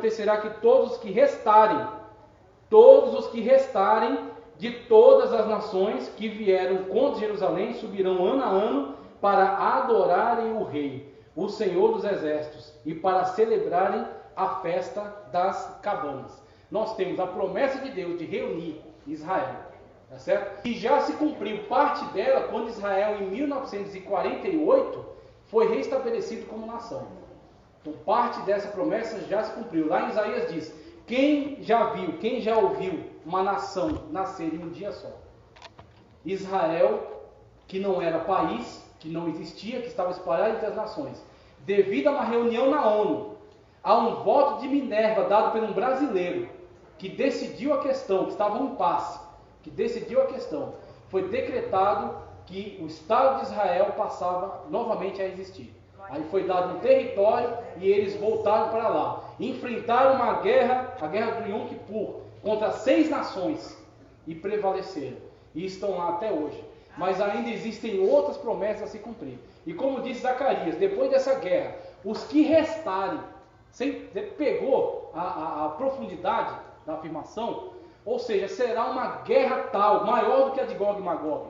acontecerá que todos os que restarem de todas as nações que vieram contra Jerusalém subirão ano a ano para adorarem o Rei, o Senhor dos Exércitos, e para celebrarem a festa das cabanas. Nós temos a promessa de Deus de reunir Israel, tá certo? E já se cumpriu parte dela quando Israel, em 1948, foi restabelecido como nação. Então, parte dessa promessa já se cumpriu. Lá em Isaías diz: quem já viu, quem já ouviu uma nação nascer em um dia só? Israel, que não era país, que não existia, que estava espalhado entre as nações, devido a uma reunião na ONU, a um voto de Minerva dado por um brasileiro, que decidiu a questão, que estava em impasse, que decidiu a questão, foi decretado que o Estado de Israel passava novamente a existir. Aí foi dado um território e eles voltaram para lá. Enfrentaram uma guerra, a guerra do Yom Kippur, contra 6 nações e prevaleceram. E estão lá até hoje. Mas ainda existem outras promessas a se cumprir. E como disse Zacarias, depois dessa guerra, os que restarem, você pegou a profundidade da afirmação? Ou seja, será uma guerra tal, maior do que a de Gog e Magog.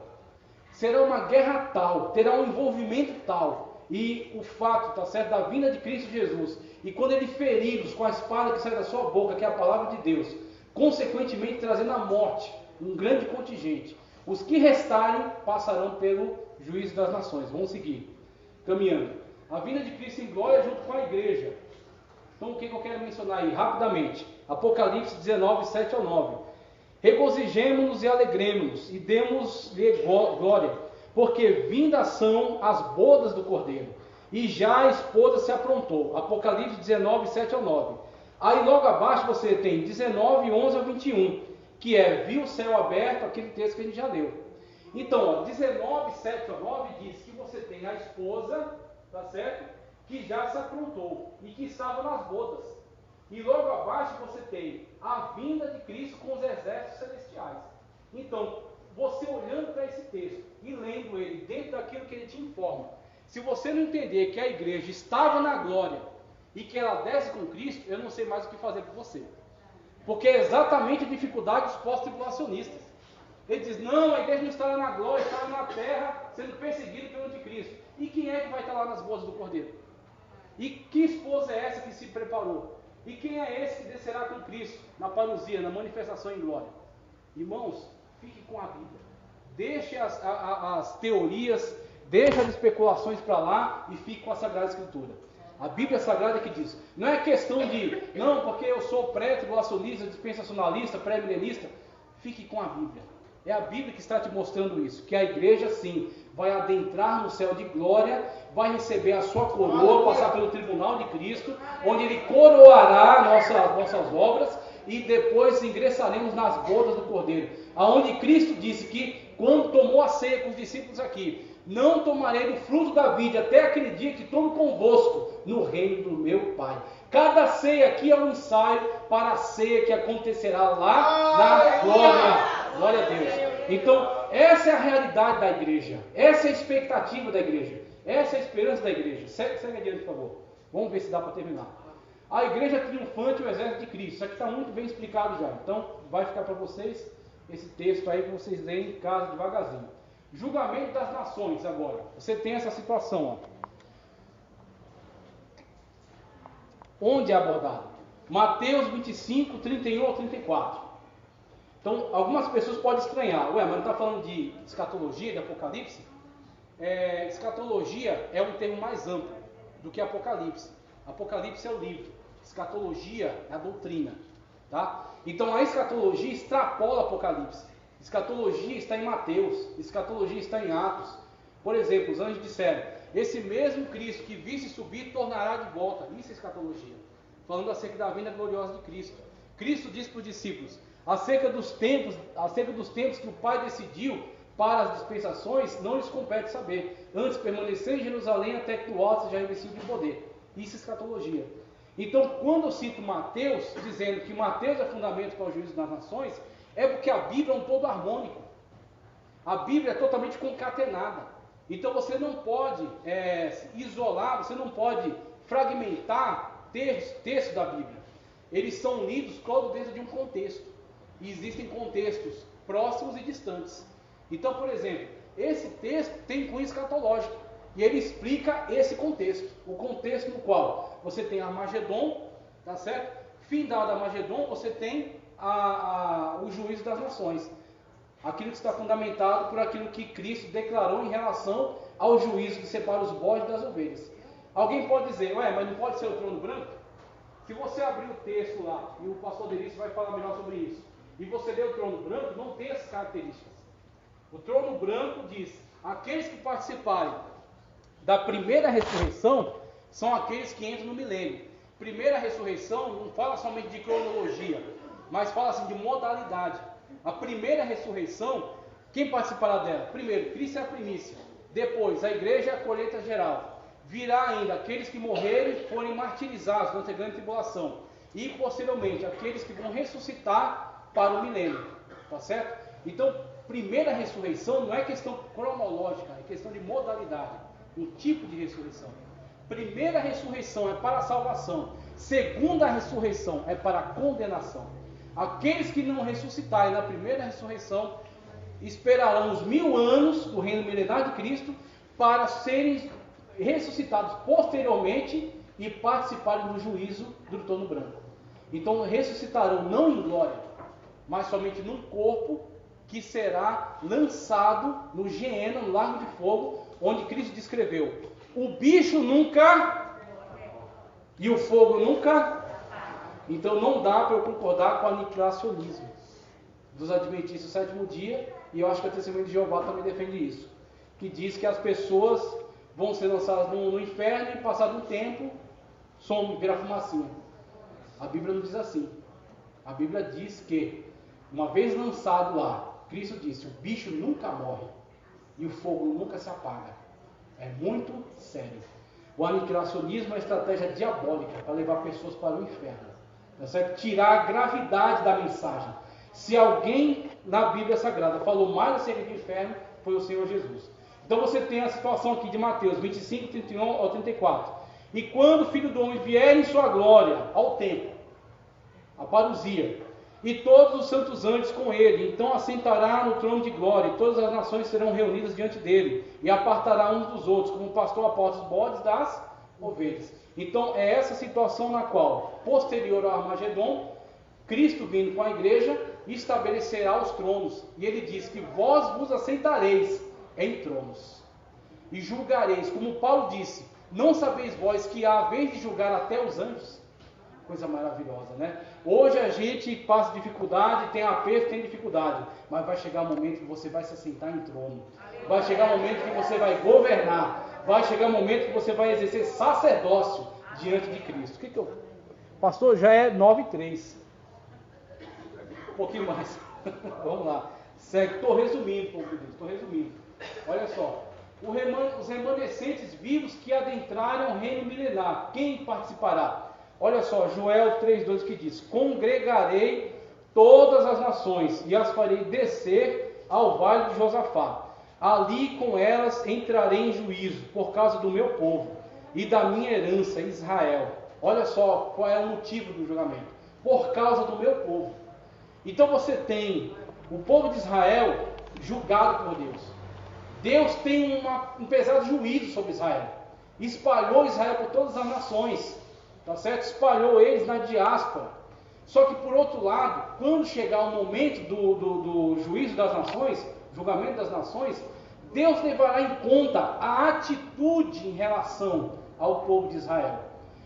Será uma guerra tal, terá um envolvimento tal. E o fato, tá certo, da vinda de Cristo Jesus, e quando ele ferir-los com a espada que sai da sua boca, que é a palavra de Deus, consequentemente trazendo a morte, um grande contingente, os que restarem passarão pelo juízo das nações. Vamos seguir, caminhando. A vinda de Cristo em glória junto com a igreja. Então, o que eu quero mencionar aí, rapidamente? Apocalipse 19, 7 ao 9. Regozijemo-nos e alegremos-nos, e demos-lhe glória, porque vindas são as bodas do Cordeiro, e já a esposa se aprontou. Apocalipse 19, 7 ao 9. Aí logo abaixo você tem 19, 11 ao 21, que é: viu o céu aberto, aquele texto que a gente já leu. Então, 19, 7 ao 9 diz que você tem a esposa, tá certo? Que já se aprontou e que estava nas bodas. E logo abaixo você tem a vinda de Cristo com os exércitos celestiais. Então, você olhando para esse texto e lendo ele dentro daquilo que ele te informa, se você não entender que a igreja estava na glória e que ela desce com Cristo, eu não sei mais o que fazer por você. Porque é exatamente a dificuldade dos pós-tribulacionistas. Ele diz: não, a igreja não está na glória, está na terra sendo perseguida pelo anticristo. E quem é que vai estar lá nas bodas do Cordeiro? E que esposa é essa que se preparou? E quem é esse que descerá com Cristo na parousia, na manifestação em glória? Irmãos, fique com a Bíblia. Deixe as teorias, deixe as especulações para lá e fique com a Sagrada Escritura. A Bíblia Sagrada que diz. Não é questão de, não, porque eu sou pré-tribulacionista, dispensacionalista, pré-milenista. Fique com a Bíblia. É a Bíblia que está te mostrando isso. Que a igreja, sim, vai adentrar no céu de glória, vai receber a sua coroa, passar pelo tribunal de Cristo, onde Ele coroará nossas obras, e depois ingressaremos nas bodas do Cordeiro. Aonde Cristo disse que, quando tomou a ceia com os discípulos aqui: não tomarei do fruto da vide até aquele dia que tomo convosco no reino do meu Pai. Cada ceia aqui é um ensaio para a ceia que acontecerá lá na glória. Glória a Deus. Então, essa é a realidade da igreja. Essa é a expectativa da igreja. Essa é a esperança da igreja. Segue adiante, por favor. Vamos ver se dá para terminar. A igreja triunfante e o exército de Cristo. Isso aqui está muito bem explicado já. Então, vai ficar para vocês esse texto aí, para vocês lerem em casa devagarzinho. Julgamento das nações agora. Você tem essa situação, ó. Onde é abordado? Mateus 25, 31 ao 34. Então, algumas pessoas podem estranhar. Ué, mas não está falando de escatologia, de Apocalipse? Escatologia é um termo mais amplo do que Apocalipse. Apocalipse é o livro. Escatologia é a doutrina. Tá? Então, a escatologia extrapola Apocalipse. Escatologia está em Mateus. Escatologia está em Atos. Por exemplo, os anjos disseram: esse mesmo Cristo que visse subir tornará de volta. Isso é escatologia. Falando acerca da vinda gloriosa de Cristo. Cristo disse para os discípulos: acerca dos tempos que o Pai decidiu para as dispensações, não lhes compete saber. Antes, permanecer em Jerusalém até que o alto seja revestido de poder. Isso é escatologia. Então, quando eu cito Mateus, dizendo que Mateus é fundamento para o juízo das nações, é porque a Bíblia é um todo harmônico. A Bíblia é totalmente concatenada. Então, você não pode isolar, você não pode fragmentar textos da Bíblia. eles são lidos todos dentro de um contexto. E existem contextos próximos e distantes. Então, por exemplo, esse texto tem cunho escatológico. E ele explica esse contexto. O contexto no qual você tem Armagedon, tá certo? Findado Armagedon, você tem o juízo das nações. Aquilo que está fundamentado por aquilo que Cristo declarou em relação ao juízo que separa os bodes das ovelhas. Alguém pode dizer, mas não pode ser o trono branco? Se você abrir o texto lá, e o pastor Derício vai falar melhor sobre isso, e você ler o trono branco, não tem essas características. O trono branco diz, aqueles que participarem da primeira ressurreição são aqueles que entram no milênio. Primeira ressurreição não fala somente de cronologia, mas fala assim de modalidade. A primeira ressurreição, quem participará dela? Primeiro, Cristo é a primícia. Depois, a igreja é a colheita geral. Virá ainda aqueles que morrerem e forem martirizados durante a grande tribulação. E, posteriormente, aqueles que vão ressuscitar para o milênio. Tá certo? Então, primeira ressurreição não é questão cronológica, é questão de modalidade. Um tipo de ressurreição. Primeira ressurreição é para a salvação. Segunda ressurreição é para a condenação. Aqueles que não ressuscitarem na primeira ressurreição esperarão os 1000 anos do reino milenar de Cristo para serem ressuscitados posteriormente e participarem do juízo do trono branco. Então ressuscitarão não em glória, mas somente num corpo que será lançado no Geena, no lago de fogo, onde Cristo descreveu: o bicho nunca e o fogo nunca. Então não dá para eu concordar com o aniquilacionismo dos adventistas do sétimo dia, e eu acho que a Testemunha de Jeová também defende isso, que diz que as pessoas vão ser lançadas no inferno e passado um tempo some, vira fumacinha. A Bíblia não diz assim. A Bíblia diz que uma vez lançado lá, Cristo disse: o bicho nunca morre e o fogo nunca se apaga. É muito sério. O aniquilacionismo é uma estratégia diabólica para levar pessoas para o inferno. Tá certo? Tirar a gravidade da mensagem. Se alguém na Bíblia Sagrada falou mais acerca do inferno, foi o Senhor Jesus. Então você tem a situação aqui de Mateus 25, 31 ao 34. E quando o Filho do Homem vier em sua glória, ao templo, a parousia, e todos os santos anjos com ele, então assentará no trono de glória, e todas as nações serão reunidas diante dele, e apartará uns dos outros, como o pastor aparta os bodes das ovelhas. Então é essa situação na qual, posterior ao Armagedon, Cristo vindo com a igreja, estabelecerá os tronos, e ele diz que vós vos assentareis em tronos, e julgareis, como Paulo disse: não sabeis vós que há a vez de julgar até os anjos? Coisa maravilhosa, né? Hoje a gente passa dificuldade, tem aperto, tem dificuldade, mas vai chegar um momento que você vai se assentar em trono, vai chegar um momento que você vai governar, vai chegar um momento que você vai exercer sacerdócio diante de Cristo. Pastor, já é 9:03. Um pouquinho mais. Vamos lá. Segue. Estou resumindo. Olha só. Os remanescentes vivos que adentrarem o reino milenar. Quem participará? Olha só, Joel 3,2 que diz: congregarei todas as nações e as farei descer ao vale de Josafá. Ali com elas entrarei em juízo por causa do meu povo e da minha herança, Israel. Olha só qual é o motivo do julgamento: por causa do meu povo. Então você tem o povo de Israel julgado por Deus. Deus tem um pesado juízo sobre Israel. Espalhou Israel por todas as nações. Tá certo? Espalhou eles na diáspora. Só que por outro lado, quando chegar o momento do juízo das nações, julgamento das nações, Deus levará em conta a atitude em relação ao povo de Israel.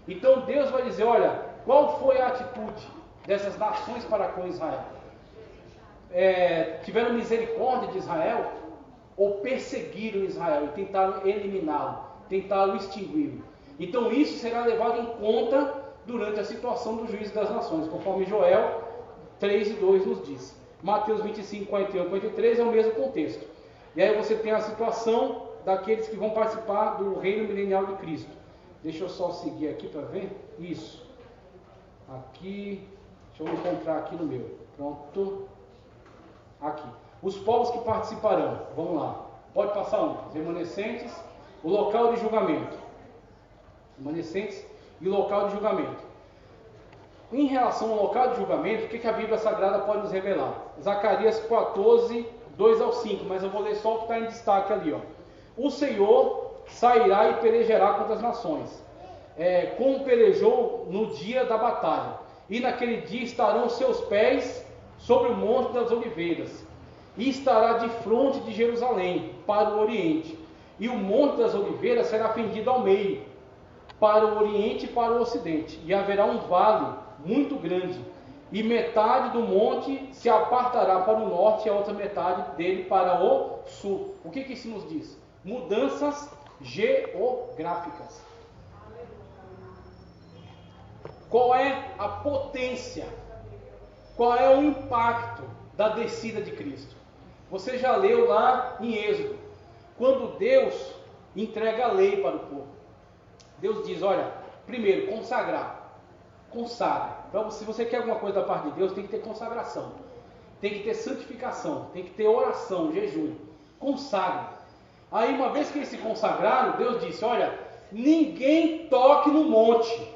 Então Deus vai dizer: olha, qual foi a atitude dessas nações para com Israel? Tiveram misericórdia de Israel ou perseguiram Israel e tentaram eliminá-lo, tentaram extingui-lo? Então isso será levado em conta durante a situação do juízo das nações, conforme Joel 3:2 nos diz. Mateus 25, 41 e 43 é o mesmo contexto. E aí você tem a situação daqueles que vão participar do reino milenial de Cristo. Deixa eu só seguir aqui para ver. Isso. Aqui, deixa eu encontrar aqui no meu. Pronto. Aqui. Os povos que participarão. Vamos lá. Pode passar um. Os remanescentes. O local de julgamento. Remanescentes e o local de julgamento. Em relação ao local de julgamento, o que a Bíblia Sagrada pode nos revelar? Zacarias 14, 2 ao 5, mas eu vou ler só o que está em destaque ali. Ó. O Senhor sairá e pelejará contra as nações, como pelejou no dia da batalha. E naquele dia estarão seus pés sobre o monte das oliveiras, e estará de fronte de Jerusalém, para o oriente. E o monte das oliveiras será fendido ao meio, para o oriente e para o ocidente. E haverá um vale muito grande, e metade do monte se apartará para o norte, e a outra metade dele para o sul. O que isso nos diz? Mudanças geográficas. Qual é a potência? Qual é o impacto da descida de Cristo? Você já leu lá em Êxodo, quando Deus entrega a lei para o povo. Deus diz, olha, primeiro, consagrar. Consagra. Então, se você quer alguma coisa da parte de Deus, tem que ter consagração. Tem que ter santificação. Tem que ter oração, jejum. Consagra. Aí, uma vez que eles se consagraram, Deus disse, olha, ninguém toque no monte.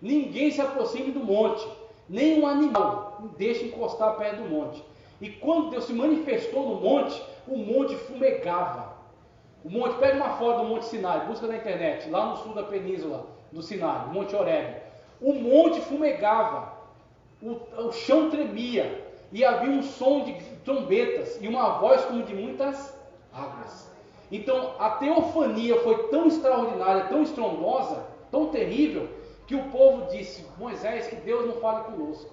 Ninguém se aproxime do monte. Nenhum animal deixe encostar perto do monte. E quando Deus se manifestou no monte, o monte fumegava. O monte, pega uma foto do Monte Sinai, busca na internet, lá no sul da península do Sinai, o Monte Horebe. O monte fumegava, o chão tremia, e havia um som de trombetas, e uma voz como de muitas águas. Então, a teofania foi tão extraordinária, tão estrondosa, tão terrível, que o povo disse, Moisés, que Deus não fale conosco,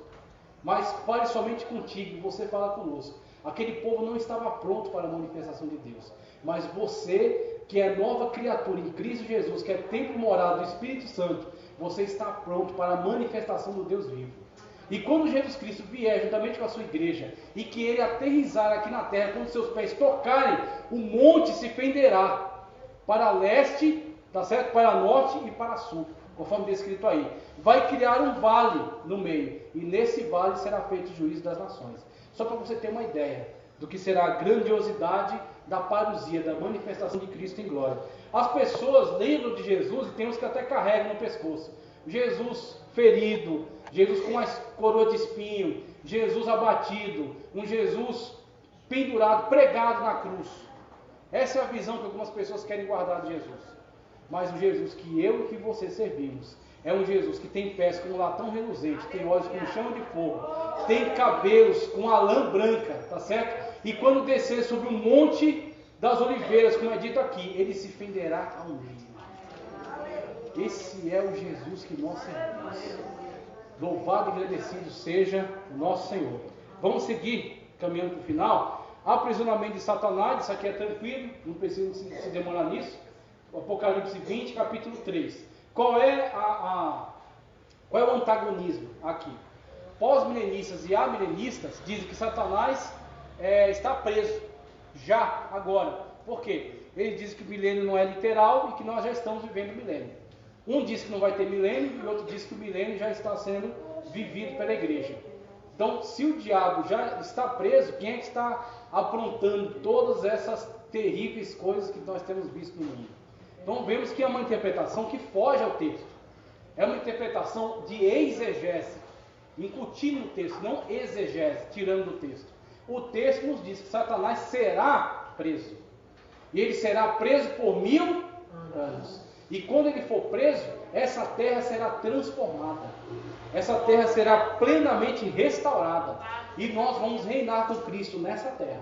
mas fale somente contigo, e você fala conosco. Aquele povo não estava pronto para a manifestação de Deus, mas você, que é nova criatura em Cristo Jesus, que é templo morado do Espírito Santo, você está pronto para a manifestação do Deus vivo. E quando Jesus Cristo vier juntamente com a sua igreja, e que ele aterrissar aqui na terra, quando seus pés tocarem, o monte se fenderá para leste, tá certo? Para norte e para sul, conforme descrito aí. Vai criar um vale no meio, e nesse vale será feito o juízo das nações. Só para você ter uma ideia do que será a grandiosidade da parousia, da manifestação de Cristo em glória. As pessoas lembram de Jesus e tem uns que até carregam no pescoço. Jesus ferido, Jesus com a coroa de espinho, Jesus abatido, um Jesus pendurado, pregado na cruz. Essa é a visão que algumas pessoas querem guardar de Jesus. Mas o Jesus que eu e que você servimos é um Jesus que tem pés como latão reluzente, tem olhos como chama de fogo, tem cabelos com a lã branca, tá certo? E quando descer sobre o monte das oliveiras, como é dito aqui, ele se fenderá ao meio. Esse é o Jesus que nós servimos. Louvado e agradecido seja o nosso Senhor. Vamos seguir, caminhando para o final. Aprisionamento de Satanás, isso aqui é tranquilo, não precisa se demorar nisso. Apocalipse 20, capítulo 3. Qual é o antagonismo aqui? Pós-milenistas e amilenistas dizem que Satanás está preso, já, agora. Por quê? Ele diz que o milênio não é literal e que nós já estamos vivendo o milênio. Um diz que não vai ter milênio e outro diz que o milênio já está sendo vivido pela igreja. Então, se o diabo já está preso, quem é que está aprontando todas essas terríveis coisas que nós temos visto no mundo? Então, vemos que é uma interpretação que foge ao texto. É uma interpretação de exegese, incutindo no texto, não exegese, tirando do texto. O texto nos diz que Satanás será preso. E ele será preso por 1000 anos. E quando ele for preso, essa terra será transformada. Essa terra será plenamente restaurada. E nós vamos reinar com Cristo nessa terra.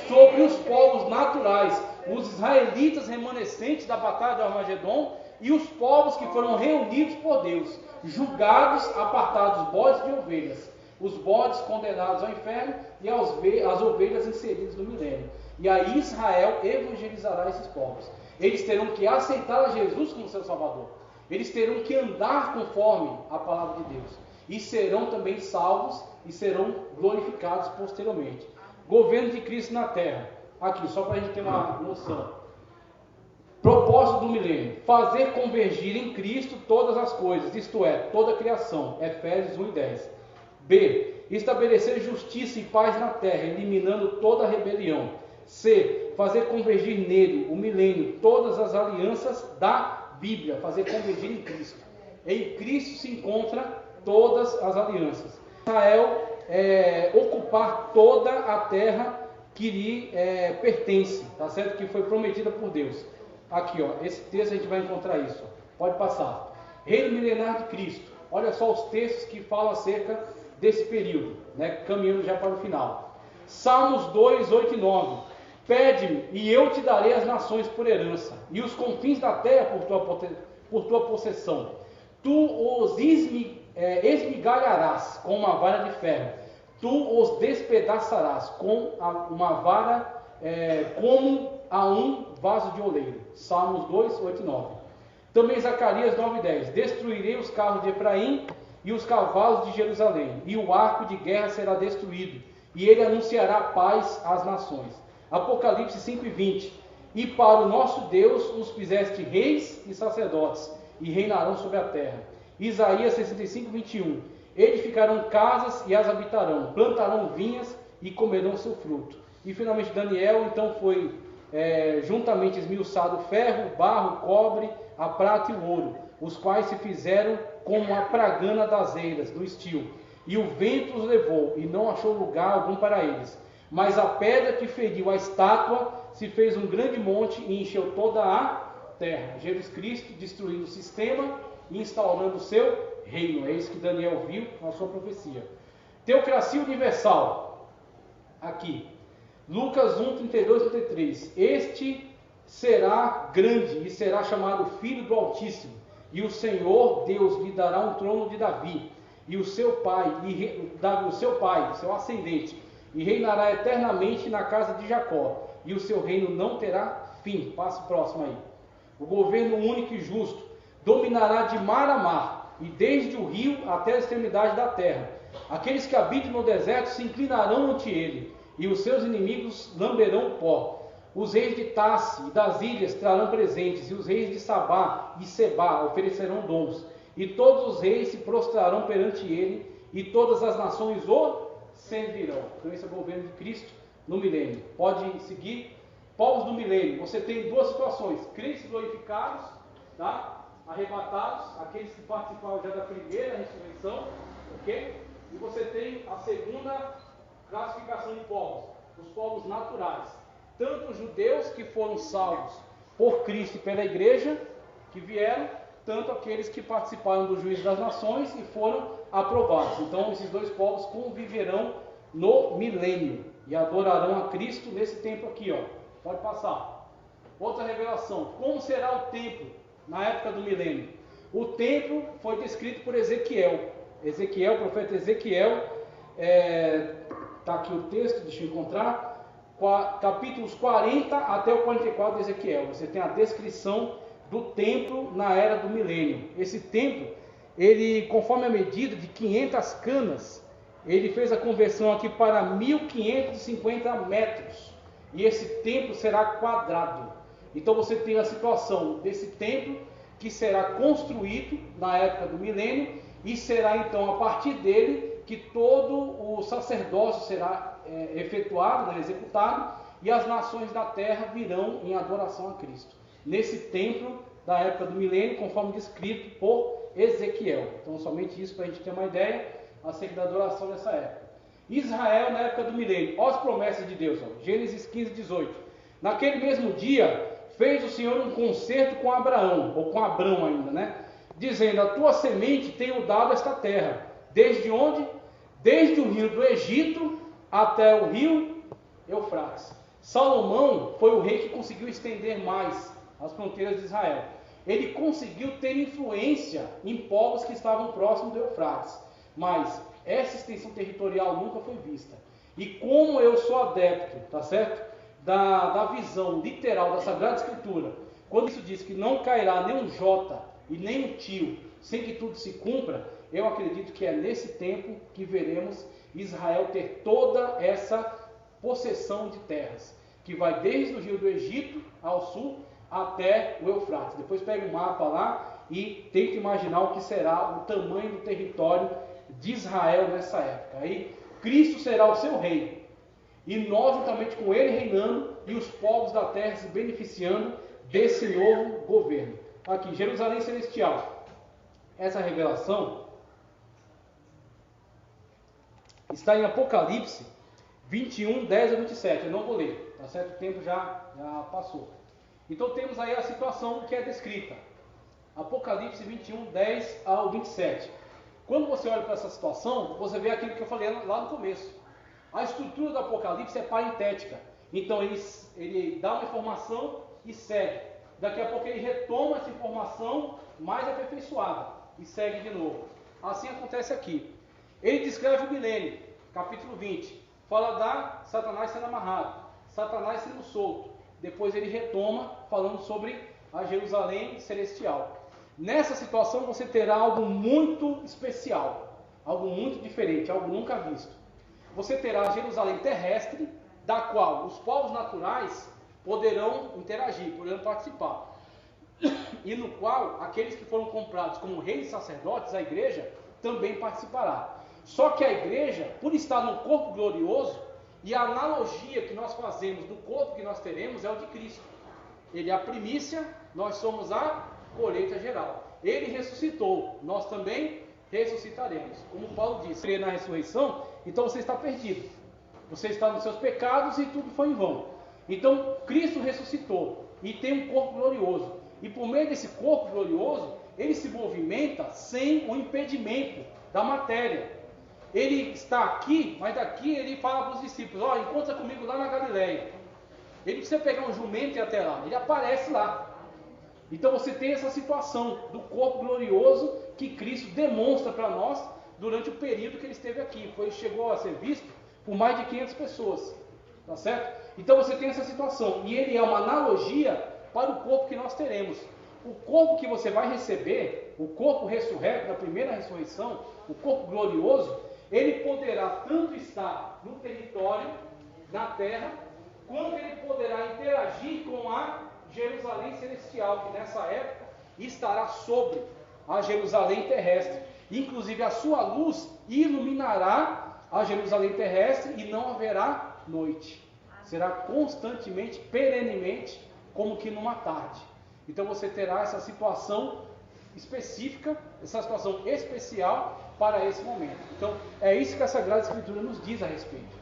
Sobre os povos naturais, os israelitas remanescentes da batalha de Armagedon e os povos que foram reunidos por Deus, julgados, apartados, bodes de ovelhas. Os bodes condenados ao inferno e as ovelhas inseridas no milênio. E aí Israel evangelizará esses povos. Eles terão que aceitar a Jesus como seu Salvador. Eles terão que andar conforme a palavra de Deus. E serão também salvos e serão glorificados posteriormente. Governo de Cristo na terra. Aqui, só para a gente ter uma noção. Propósito do milênio: fazer convergir em Cristo todas as coisas, isto é, toda a criação. Efésios 1:10. B. Estabelecer justiça e paz na terra, eliminando toda a rebelião. C. Fazer convergir nele, o milênio, todas as alianças da Bíblia. Fazer convergir em Cristo. Em Cristo se encontra todas as alianças. Israel ocupar toda a terra que lhe pertence, tá certo? Que foi prometida por Deus. Aqui, ó, esse texto a gente vai encontrar isso. Ó. Pode passar. Reino milenar de Cristo. Olha só os textos que falam acerca desse período, né? Caminhando já para o final. Salmos 2, 8 e 9. Pede-me e eu te darei as nações por herança e os confins da terra por tua possessão. Tu os esmigalharás com uma vara de ferro. Tu os despedaçarás com uma vara como a um vaso de oleiro. Salmos 2, 8 e 9. Também Zacarias 9 e 10. Destruirei os carros de Efraim e os cavalos de Jerusalém, e o arco de guerra será destruído, e ele anunciará paz às nações. Apocalipse 5 e 20. E para o nosso Deus os fizeste reis e sacerdotes, e reinarão sobre a terra. Isaías 65, 21. Edificarão casas e as habitarão, plantarão vinhas e comerão seu fruto. E finalmente Daniel, então foi juntamente esmiuçado o ferro, o barro, o cobre, a prata e o ouro, os quais se fizeram como a pragana das eiras, do estio. E o vento os levou, e não achou lugar algum para eles. Mas a pedra que feriu a estátua se fez um grande monte e encheu toda a terra. Jesus Cristo destruindo o sistema e instaurando o seu reino. É isso que Daniel viu na sua profecia. Teocracia universal. Aqui. Lucas 1, 32 e 33. Este será grande e será chamado Filho do Altíssimo. E o Senhor Deus lhe dará um trono de Davi. E o seu pai, seu ascendente, e reinará eternamente na casa de Jacó. E o seu reino não terá fim. Passe próximo aí. O governo único e justo dominará de mar a mar, e desde o rio até a extremidade da terra. Aqueles que habitam no deserto se inclinarão ante ele, e os seus inimigos lamberão o pó. Os reis de Tassi e das ilhas trarão presentes, e os reis de Sabá e Sebá oferecerão dons. E todos os reis se prostrarão perante ele, e todas as nações o servirão. Então esse é o governo de Cristo no milênio. Pode seguir. Povos do milênio. Você tem duas situações. Crentes glorificados, tá? Arrebatados, aqueles que participaram já da primeira ressurreição, ok? E você tem a segunda classificação de povos, os povos naturais. Tanto os judeus que foram salvos por Cristo e pela igreja, que vieram, tanto aqueles que participaram do juízo das nações e foram aprovados. Então esses dois povos conviverão no milênio e adorarão a Cristo nesse tempo aqui, ó. Pode passar. Outra revelação. Como será o templo na época do milênio? O templo foi descrito por Ezequiel. O profeta Ezequiel, está aqui o texto, deixa eu encontrar, capítulos 40 até o 44 de Ezequiel. Você tem a descrição do templo na era do milênio. Esse templo, ele, conforme a medida de 500 canas, ele fez a conversão aqui para 1550 metros. E esse templo será quadrado. Então você tem a situação desse templo que será construído na época do milênio, e será então a partir dele que todo o sacerdócio será efetuado, né, executado, e as nações da terra virão em adoração a Cristo. Nesse templo da época do milênio, conforme descrito por Ezequiel. Então somente isso para a gente ter uma ideia acerca da adoração nessa época. Israel na época do milênio. Olha as promessas de Deus. Ó. Gênesis 15, 18. Naquele mesmo dia, fez o Senhor um concerto com Abraão, ou com Abrão ainda, né? Dizendo, a tua semente tenho dado esta terra. Desde onde? Desde o rio do Egito até o rio Eufrates. Salomão foi o rei que conseguiu estender mais as fronteiras de Israel. Ele conseguiu ter influência em povos que estavam próximos do Eufrates. Mas essa extensão territorial nunca foi vista. E como eu sou adepto, tá certo? Da visão literal da Sagrada Escritura, quando isso diz que não cairá nem um jota e nem um tio, sem que tudo se cumpra, eu acredito que é nesse tempo que veremos Israel ter toda essa possessão de terras, que vai desde o rio do Egito ao sul até o Eufrates. Depois pega o mapa lá e tenta imaginar o que será o tamanho do território de Israel nessa época. Aí Cristo será o seu rei, e nós juntamente com ele reinando, e os povos da terra se beneficiando desse novo governo. Aqui, Jerusalém Celestial. Essa revelação, está em Apocalipse 21, 10 a 27. Eu não vou ler, tá certo? O tempo já passou. Então temos aí a situação que é descrita. Apocalipse 21, 10 ao 27. Quando você olha para essa situação, você vê aquilo que eu falei lá no começo. A estrutura do Apocalipse é parentética. Então ele dá uma informação e segue. Daqui a pouco ele retoma essa informação mais aperfeiçoada e segue de novo. Assim acontece aqui. Ele descreve o milênio, capítulo 20. Fala da Satanás sendo amarrado, Satanás sendo solto. Depois ele retoma falando sobre a Jerusalém celestial. Nessa situação você terá algo muito especial, algo muito diferente, algo nunca visto. Você terá a Jerusalém terrestre, da qual os povos naturais poderão interagir, poderão participar. E no qual aqueles que foram comprados como reis e sacerdotes, a igreja, também participará. Só que a igreja, por estar no corpo glorioso, e a analogia que nós fazemos do corpo que nós teremos é o de Cristo. Ele é a primícia, nós somos a colheita geral. Ele ressuscitou, nós também ressuscitaremos. Como Paulo disse, crer na ressurreição, então você está perdido. Você está nos seus pecados e tudo foi em vão. Então Cristo ressuscitou e tem um corpo glorioso. E por meio desse corpo glorioso, ele se movimenta sem o impedimento da matéria. Ele está aqui, mas daqui ele fala para os discípulos, encontra comigo lá na Galileia. Ele precisa pegar um jumento e ir até lá. Ele aparece lá. Então você tem essa situação do corpo glorioso que Cristo demonstra para nós durante o período que ele esteve aqui. Chegou a ser visto por mais de 500 pessoas. Tá certo? Então você tem essa situação. E ele é uma analogia para o corpo que nós teremos. O corpo que você vai receber, o corpo ressurreto da primeira ressurreição, o corpo glorioso, ele poderá tanto estar no território, na terra, quanto ele poderá interagir com a Jerusalém celestial, que nessa época estará sobre a Jerusalém terrestre. Inclusive a sua luz iluminará a Jerusalém terrestre e não haverá noite. Será constantemente, perenemente, como que numa tarde. Então você terá essa situação específica, essa situação especial para esse momento. Então é isso que a Sagrada Escritura nos diz a respeito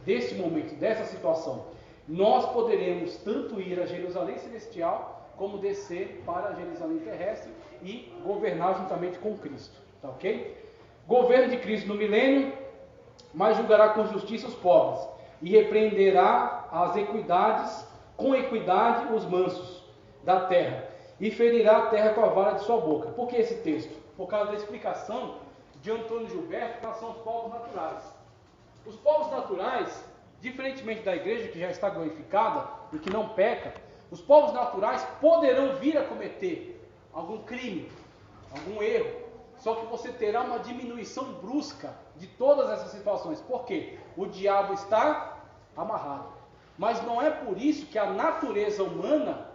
desse momento, dessa situação. Nós poderemos tanto ir a Jerusalém celestial, como descer para a Jerusalém terrestre e governar juntamente com Cristo. Tá ok? Governo de Cristo no milênio, mas julgará com justiça os pobres e repreenderá as equidades, com equidade os mansos da terra, e ferirá a terra com a vara de sua boca. Por que esse texto? Por causa da explicação de Antônio Gilberto em relação aos povos naturais. Os povos naturais, diferentemente da igreja que já está glorificada e que não peca, os povos naturais poderão vir a cometer algum crime, algum erro, só que você terá uma diminuição brusca de todas essas situações. Por quê? O diabo está amarrado. Mas não é por isso que a natureza humana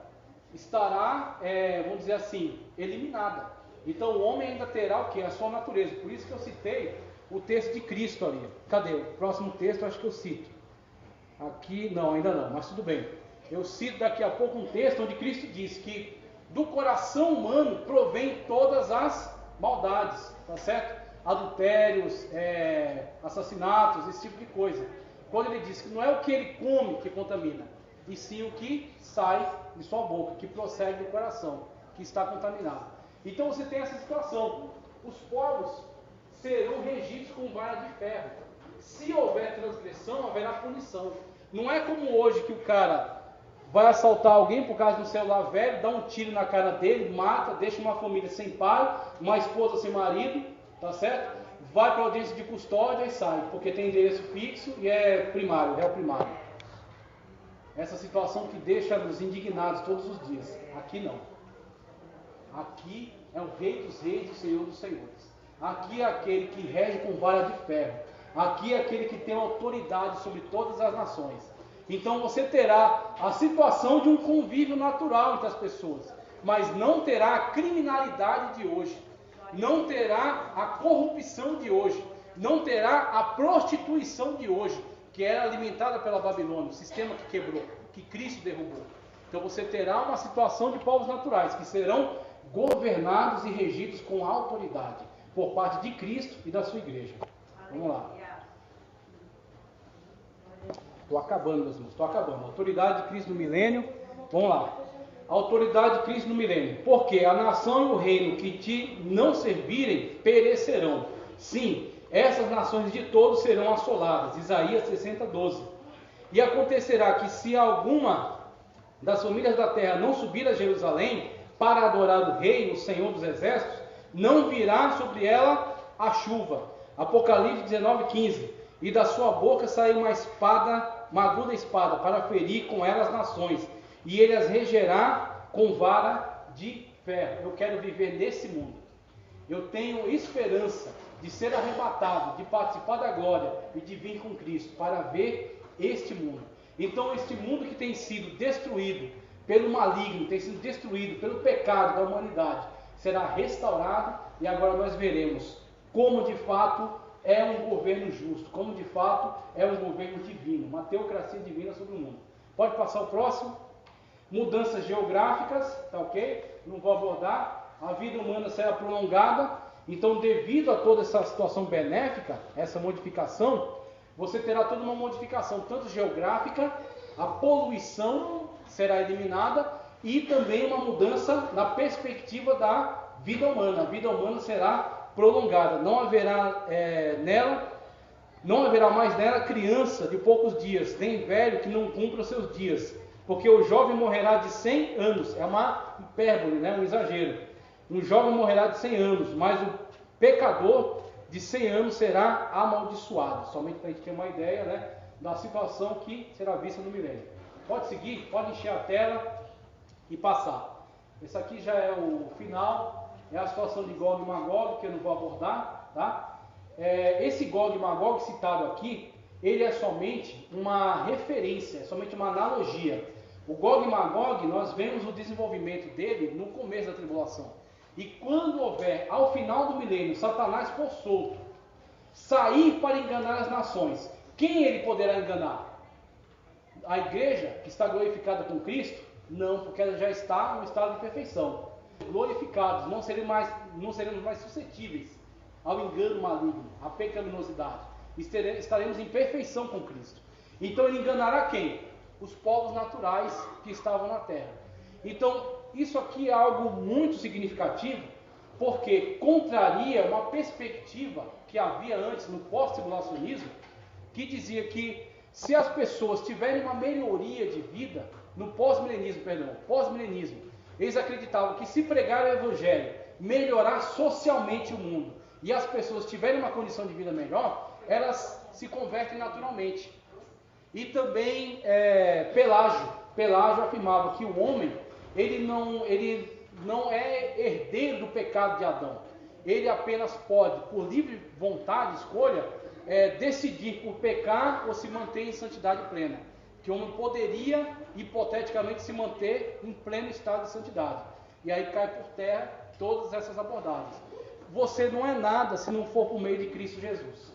estará, vamos dizer assim, eliminada. Então o homem ainda terá o quê? A sua natureza. Por isso que eu citei o texto de Cristo ali. Cadê? O próximo texto acho que eu cito. Aqui, não, ainda não, mas tudo bem. Eu cito daqui a pouco um texto onde Cristo diz que do coração humano provém todas as maldades, tá certo? Adultérios, assassinatos, esse tipo de coisa. Quando ele diz que não é o que ele come que contamina, e sim o que sai de sua boca, que procede do coração, que está contaminado. Então você tem essa situação. Os povos serão regidos com vara de ferro. Se houver transgressão, haverá punição. Não é como hoje que o cara vai assaltar alguém por causa de um celular velho, dá um tiro na cara dele, mata, deixa uma família sem pai, uma esposa sem marido, tá certo? Vai para a audiência de custódia e sai, porque tem endereço fixo e é primário, réu primário. Essa situação que deixa-nos indignados todos os dias. Aqui não. Aqui é o Rei dos Reis e o Senhor dos Senhores. Aqui é aquele que rege com vara de ferro. Aqui é aquele que tem autoridade sobre todas as nações. Então você terá a situação de um convívio natural entre as pessoas, mas não terá a criminalidade de hoje, não terá a corrupção de hoje, não terá a prostituição de hoje, que era alimentada pela Babilônia, o sistema que quebrou, que Cristo derrubou. Então você terá uma situação de povos naturais que serão governados e regidos com autoridade por parte de Cristo e da sua igreja. Vamos lá. Estou acabando, meus irmãos, estou acabando. Autoridade de Cristo no milênio. Vamos lá. Autoridade de Cristo no milênio. Porque a nação e o reino que te não servirem perecerão. Sim, essas nações de todos serão assoladas. Isaías 60:12. E acontecerá que se alguma das famílias da terra não subir a Jerusalém para adorar o rei, o Senhor dos exércitos, não virá sobre ela a chuva. Apocalipse 19:15. E da sua boca saiu uma espada, uma aguda espada, para ferir com ela as nações, e ele as regerá com vara de ferro. Eu quero viver nesse mundo. Eu tenho esperança de ser arrebatado, de participar da glória e de vir com Cristo para ver este mundo. Então, este mundo que tem sido destruído pelo maligno, tem sido destruído pelo pecado da humanidade, será restaurado, e agora nós veremos como de fato é um governo justo, como de fato é um governo divino, uma teocracia divina sobre o mundo. Pode passar o próximo. Mudanças geográficas, tá ok? Não vou abordar. A vida humana será prolongada. Então, devido a toda essa situação benéfica, essa modificação, você terá toda uma modificação, tanto geográfica, a poluição será eliminada, e também uma mudança na perspectiva da vida humana. A vida humana será prolongada. Não haverá mais nela criança de poucos dias, nem velho que não cumpra os seus dias, porque o jovem morrerá de 100 anos. É uma hipérbole, um exagero. Um jovem morrerá de 100 anos, mas o pecador de 100 anos será amaldiçoado. Somente para a gente ter uma ideia, da situação que será vista no milênio. Pode seguir, pode encher a tela e passar. Esse aqui já é o final. É a situação de Gog e Magog, que eu não vou abordar, tá? Esse Gog e Magog citado aqui, ele é somente uma referência, é somente uma analogia. O Gog e Magog, nós vemos o desenvolvimento dele no começo da tribulação. E quando houver, ao final do milênio, Satanás for solto, sair para enganar as nações, quem ele poderá enganar? A igreja, que está glorificada com Cristo? Não, porque ela já está no estado de perfeição. Glorificados, não seremos mais suscetíveis ao engano maligno, à pecaminosidade. Estaremos em perfeição com Cristo. Então ele enganará quem? Os povos naturais que estavam na terra. Então isso aqui é algo muito significativo, porque contraria uma perspectiva que havia antes no pós-tribulacionismo, que dizia que se as pessoas tiverem uma melhoria de vida, no pós-milenismo, eles acreditavam que se pregar o evangelho, melhorar socialmente o mundo, e as pessoas tiverem uma condição de vida melhor, elas se convertem naturalmente. E também Pelágio afirmava que o homem, ele não é herdeiro do pecado de Adão. Ele apenas pode, por livre vontade, escolha, decidir por pecar ou se manter em santidade plena. Que o homem poderia, hipoteticamente, se manter em pleno estado de santidade. E aí cai por terra todas essas abordagens. Você não é nada se não for por meio de Cristo Jesus.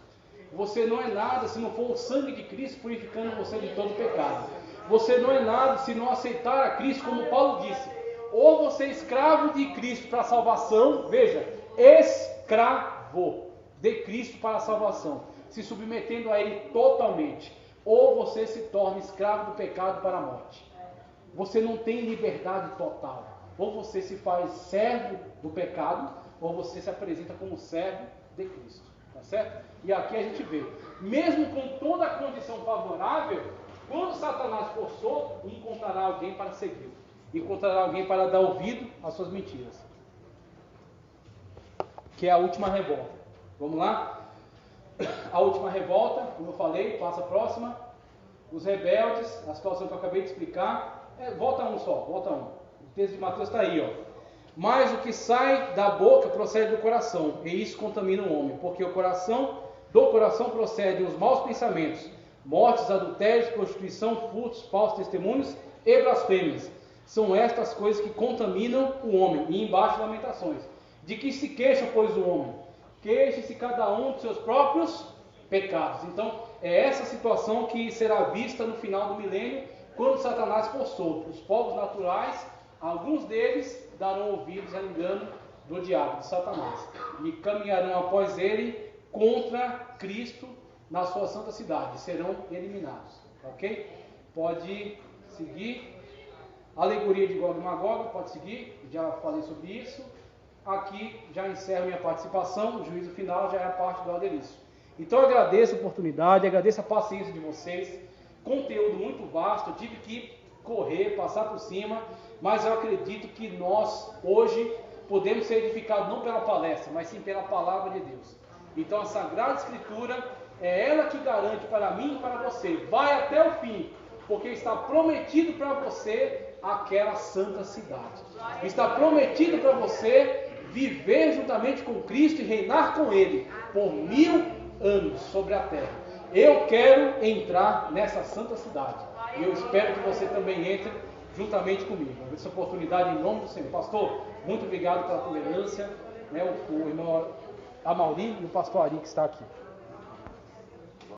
Você não é nada se não for o sangue de Cristo purificando você de todo pecado. Você não é nada se não aceitar a Cristo, como Paulo disse. Ou você é escravo de Cristo para a salvação, veja, escravo de Cristo para a salvação, se submetendo a Ele totalmente. Ou você se torna escravo do pecado para a morte. Você não tem liberdade total. Ou você se faz servo do pecado, ou você se apresenta como servo de Cristo. Tá certo? E aqui a gente vê, mesmo com toda a condição favorável, quando Satanás for solto, encontrará alguém para segui-lo. Encontrará alguém para dar ouvido às suas mentiras. Que é a última revolta. Vamos lá? A última revolta, como eu falei, passa a próxima. Os rebeldes, a situação que eu acabei de explicar. Volta um só, volta um. O texto de Mateus está aí, ó. Mas o que sai da boca procede do coração, e isso contamina o homem, porque do coração procedem os maus pensamentos, mortes, adultérios, prostituição, furtos, falsos testemunhos e blasfêmias. São estas coisas que contaminam o homem. E embaixo, lamentações. De que se queixa, pois, o homem? Queixe-se cada um dos seus próprios pecados. Então, é essa situação que será vista no final do milênio, quando Satanás for solto. Os povos naturais, alguns deles darão ouvidos ao engano do diabo, de Satanás, e caminharão após ele contra Cristo na sua santa cidade, serão eliminados. Ok? Pode seguir. Alegoria de Gog e Magog, pode seguir. Já falei sobre isso. Aqui já encerro minha participação. O juízo final já é a parte do Adelício. Então eu agradeço a oportunidade, agradeço a paciência de vocês. Conteúdo muito vasto, eu tive que correr, passar por cima, mas eu acredito que nós hoje podemos ser edificados não pela palestra, mas sim pela palavra de Deus. Então a Sagrada Escritura é ela que garante para mim e para você, vai até o fim, porque está prometido para você aquela santa cidade. Está prometido para você viver juntamente com Cristo e reinar com Ele por 1000 anos sobre a terra. Eu quero entrar nessa santa cidade. E eu espero que você também entre juntamente comigo. Essa oportunidade em nome do Senhor. Pastor, muito obrigado pela tolerância. O irmão Amaury e o pastor Ari que está aqui.